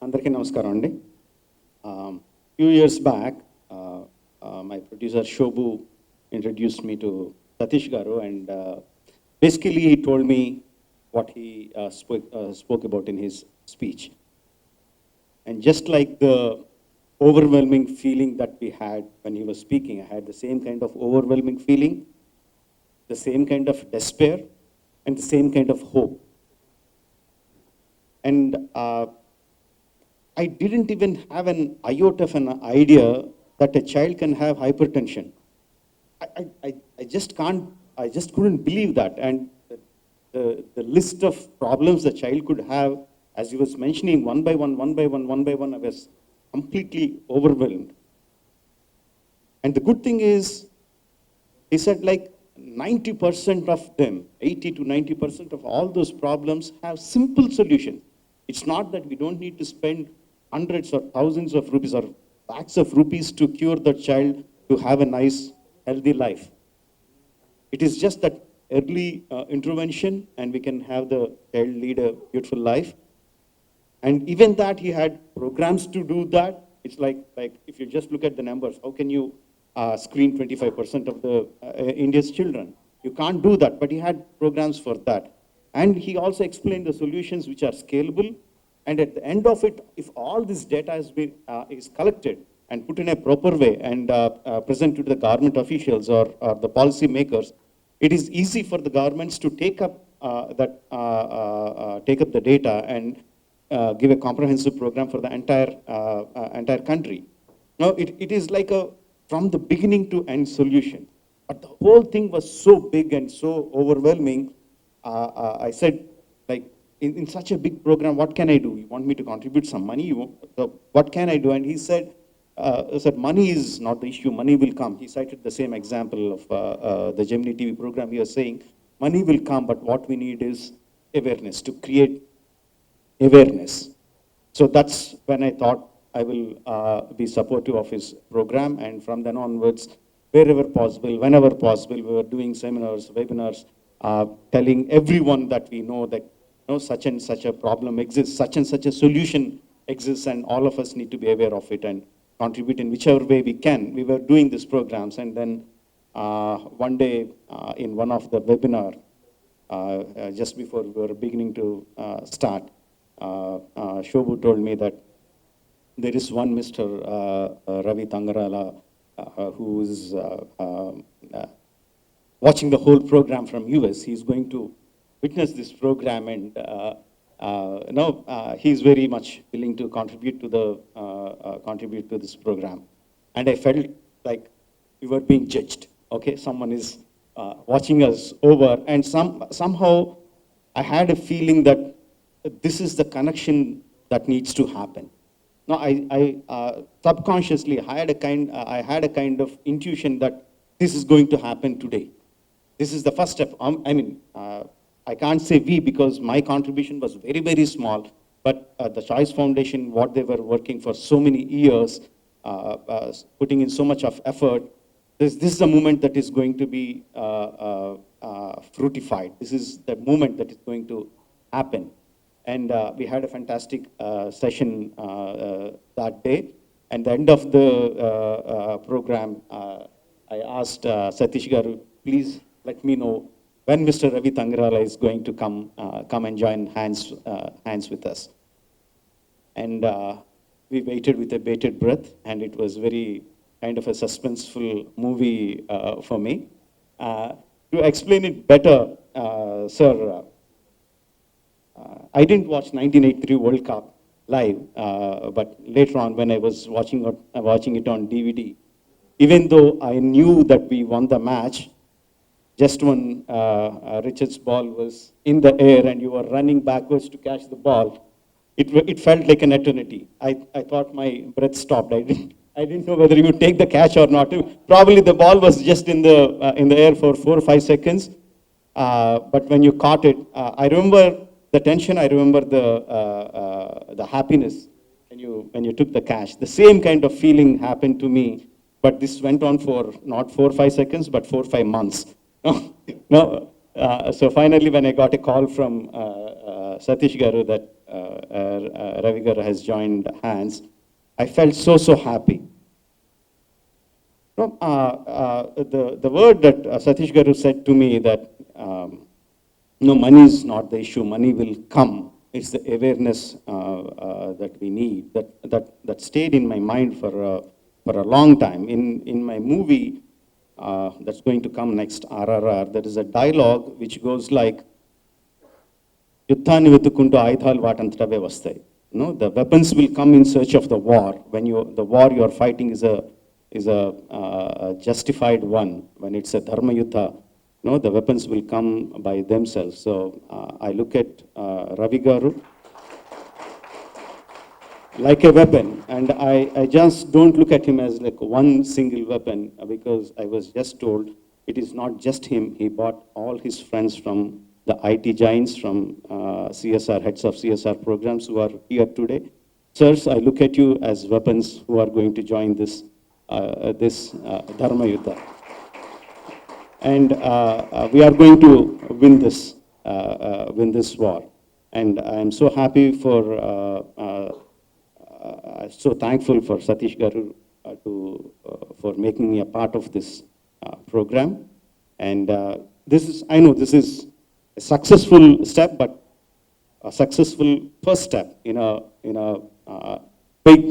అందరికీ నమస్కారం అండి. Few years back, my producer Shobhu introduced me to Satish Garu, and basically he told me what he spoke about in his speech. And just like the overwhelming feeling that we had when he was speaking, I had the same kind of overwhelming feeling, the same kind of despair, and the same kind of hope. And I didn't even have an iota of an idea that a child can have hypertension. I just can't, I just couldn't believe that. And the list of problems the child could have, as he was mentioning, one by one, I was completely overwhelmed. And the good thing is, he said like 90% of them, 80 to 90% of all those problems have simple solutions. It's not that we don't need to spend hundreds or thousands of rupees or lakhs of rupees to cure the child to have a nice, healthy life. It is just that early intervention, and we can have the child lead a beautiful life. And even that, he had programs to do that. It's like if you just look at the numbers, how can you screen 25% of the India's children? You can't do that, but he had programs for that. And he also explained the solutions which are scalable. And at the end of it, if all this data has been is collected and put in a proper way and presented to the government officials or the policy makers, it is easy for the governments to take up the data and give a comprehensive program for the entire country. Now, it is like a from the beginning to end solution. But the whole thing was so big and so overwhelming. I said, like, in such a big program, what can I do? You want me to contribute some money? What can I do? And he said, money is not the issue. Money will come. He cited the same example of the Gemini TV program. He was saying, money will come, but what we need is awareness, to create awareness. So that's when I thought I will be supportive of his program. And from then onwards, wherever possible, whenever possible, we were doing seminars, webinars, telling everyone that we know that such and such a problem exists, such and such a solution exists, and all of us need to be aware of it and contribute in whichever way we can. We were doing these programs, and then one day in one of the webinar, just before we were beginning to start, Shobhu told me that there is one Mr. Ravi Tangarala who is watching the whole program from US. He's going to witness this program, and he's very much willing to contribute to this program. And I felt like we were being judged. Okay, someone is watching us over, and somehow I had a feeling that this is the connection that needs to happen. Now, I subconsciously I had a kind of intuition that this is going to happen today. This is the first step. I can't say we, because my contribution was very, very small, but the Choice Foundation, what they were working for so many years, putting in so much of effort, this is the moment that is going to be fruitified. This is the moment that is going to happen. And we had a fantastic session that day. And the end of the program, I asked Satish Garu, please let me know when Mr. Ravi Tangarala is going to come and join hands with us. And we waited with a bated breath, and it was very kind of a suspenseful movie for me. To explain it better, sir, I didn't watch 1983 World Cup live, but later on when I was watching it on DVD, even though I knew that we won the match, just when Richard's ball was in the air and you were running backwards to catch the ball, it felt like an eternity. I thought my breath stopped. I didn't know whether you would take the catch or not. Probably the ball was just in the air for 4 or 5 seconds. But when you caught it, I remember the tension. I remember the happiness when you took the catch. The same kind of feeling happened to me, but this went on for not 4 or 5 seconds, but 4 or 5 months. So finally, when I got a call from Satish Garu that Ravi Garu has joined hands, I felt so happy. No, the word that Satish Garu said to me that no, money is not the issue, money will come. It's the awareness that we need. That stayed in my mind for a long time. In my movie that's going to come next, RRR, there is a dialogue which goes like, యుద్ధాన్ని వెతుక్కుంటూ ఆయుధాలు వాటంతటవే వస్తాయి. No, the weapons will come in search of the war. When the war you are fighting is a justified one. When it's a dharma yuddha, no, the weapons will come by themselves. So I look at Ravi Garu like a weapon, and I just don't look at him as like one single weapon, because I was just told it is not just him. He bought all his friends from the IT giants, from CSR, heads of CSR programs who are here today. Sirs, I look at you as weapons who are going to join this Dharma Yuddha. And we are going to win this war. And I am so happy so thankful for Satish Garu for making me a part of this program. And I know this is a successful step, but a successful first step in a big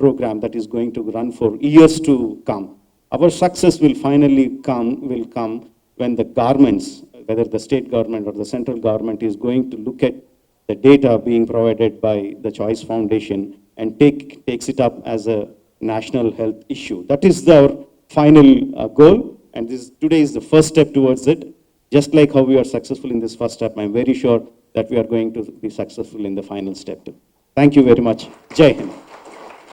program that is going to run for years to come. Our success will finally come when the governments, whether the state government or the central government, is going to look at the data being provided by the Choice Foundation and takes it up as a national health issue. That is our final goal, and today is the first step towards it. Just like how we are successful in this first step, I'm very sure that we are going to be successful in the final step too. Thank you very much. Jai Hind.